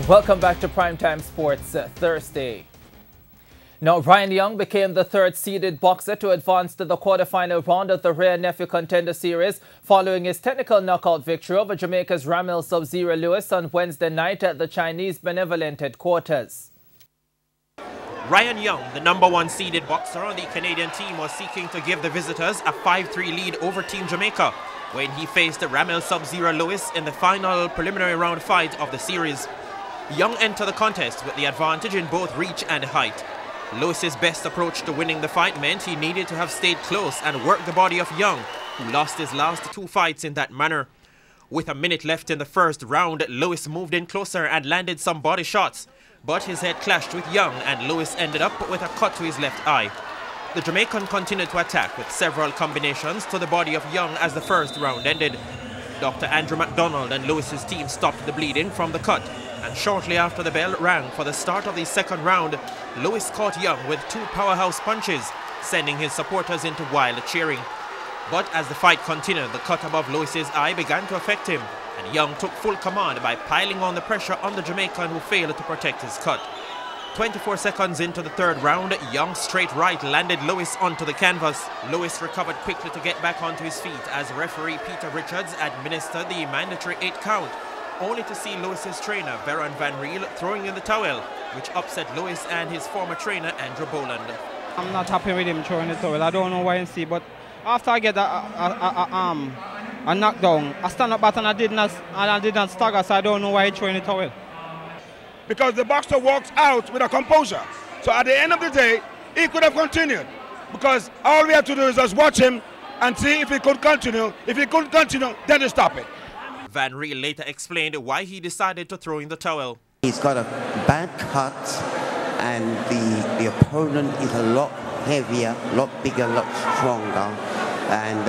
Welcome back to Primetime Sports Thursday. Now, Ryan Young became the third-seeded boxer to advance to the quarterfinal round of the Wray Nephew Contender series following his technical knockout victory over Jamaica's Ramil Sub-Zero Lewis on Wednesday night at the Chinese Benevolent headquarters. Ryan Young, the #1 seeded boxer on the Canadian team, was seeking to give the visitors a 5-3 lead over Team Jamaica when he faced Ramil Sub-Zero Lewis in the final preliminary round fight of the series. Young entered the contest with the advantage in both reach and height. Lewis's best approach to winning the fight meant he needed to have stayed close and worked the body of Young, who lost his last 2 fights in that manner. With a minute left in the first round, Lewis moved in closer and landed some body shots, but his head clashed with Young and Lewis ended up with a cut to his left eye. The Jamaican continued to attack with several combinations to the body of Young as the first round ended. Dr. Andrew McDonald and Lewis's team stopped the bleeding from the cut, and shortly after the bell rang for the start of the second round, Lewis caught Young with 2 powerhouse punches, sending his supporters into wild cheering. But as the fight continued, the cut above Lewis's eye began to affect him, and Young took full command by piling on the pressure on the Jamaican, who failed to protect his cut. 24 seconds into the third round, Young's straight right landed Lewis onto the canvas. Lewis recovered quickly to get back onto his feet as referee Peter Richards administered the mandatory 8 count, only to see Lewis's trainer Veron Van Riel throwing in the towel, which upset Lewis and his former trainer Andrew Boland. I'm not happy with him throwing the towel. I don't know why and see, but after I get a knockdown, I stand up back and I did not stagger, so I don't know why he's throwing the towel. Because the boxer walks out with a composure. So at the end of the day, he could have continued. Because all we have to do is just watch him and see if he could continue. If he couldn't continue, then to stop it. Van Riel later explained why he decided to throw in the towel. He's got a bad cut and the opponent is a lot heavier, a lot bigger, a lot stronger. And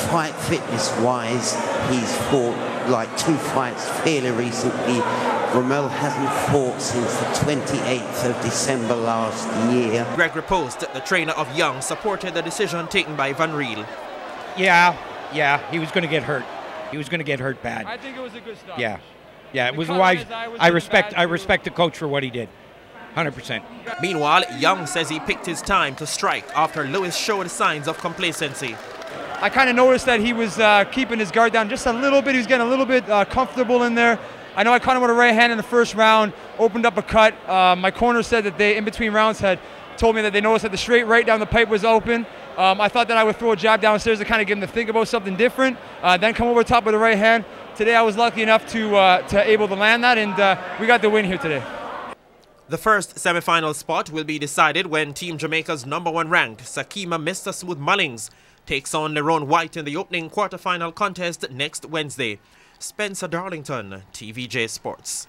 fight fitness-wise, he's fought like 2 fights fairly recently. Ramil hasn't fought since the 28th of December last year. Gregory Post, the trainer of Young, supported the decision taken by Van Riel. Yeah, he was going to get hurt. He was going to get hurt bad. I think it was a good start. Yeah, it was wise. I respect the coach for what he did, 100%. Meanwhile, Young says he picked his time to strike after Lewis showed signs of complacency. I kind of noticed that he was keeping his guard down just a little bit. He was getting a little bit comfortable in there. I know I caught him with a right hand in the first round, opened up a cut. My corner said that they, in between rounds, had told me that they noticed that the straight right down the pipe was open. I thought that I would throw a jab downstairs to kind of get him to think about something different, then come over top with the right hand. Today I was lucky enough to able to land that, and we got the win here today. The first semi-final spot will be decided when Team Jamaica's #1 ranked Sakima Mr. Smooth Mullings takes on Lerone White in the opening quarterfinal contest next Wednesday. Spencer Darlington, TVJ Sports.